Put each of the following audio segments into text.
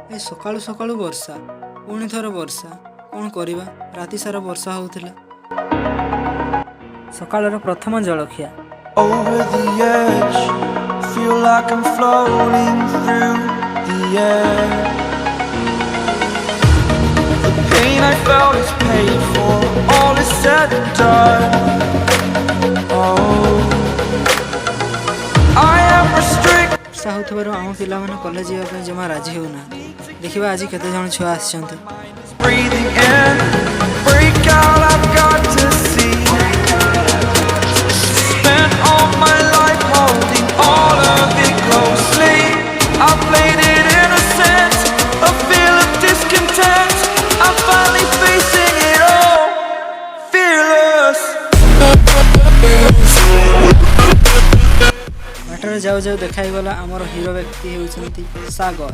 ए सकाळू सकाळू वर्षा पुणी थर वर्षा कौन करवा राति सारा वर्षा होउथिला। सकाळर प्रथम जलखिया Over the edge, feel like I'm floating through the air. The pain I felt is paid for, all is said and done. Oh, I am restricted. वर्षा होउथिबारु आम पिला माने कॉलेज जीवा पे जमा राजी होना। देखिबा आज केते जण छुआ आछंती। Breathing in, break out, I've got to see. Spent all my life holding all of it closely. I played it innocent, a feel of discontent. I'm finally facing it all, fearless. बाटर जाऊ जाऊ देखाई गला आमर hero व्यक्ति हेउछंती सागर।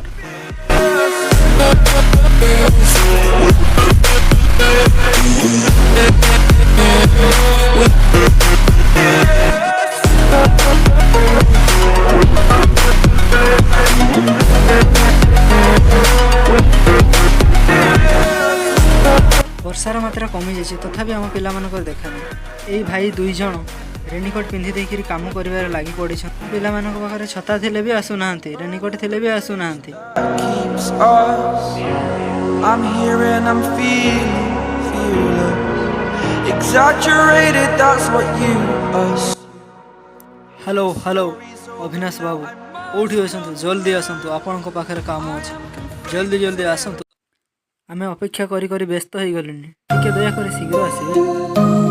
वर्षार मात्रा कमी जाइए तथापि आम पिला मानकर देखा नहीं। भाई दुई जन रेनिकोट पिंधि देकर काम कर लगी पड़ी पिला पाखे छता थिले भी आसुना रेनिकोट थिले भी आसुना। Keeps us. I'm here and I'm feeling fearless. Exaggerated, that's what you assume. Hello hello Avinash Babu कौटी आसतु जल्दी आसतु आपण पाखे काम अच्छे जल्दी जल्दी आसतु आमे अपेक्षा करी करी व्यस्त हो गलुनी टिके दया कर शीघ्र आसबे।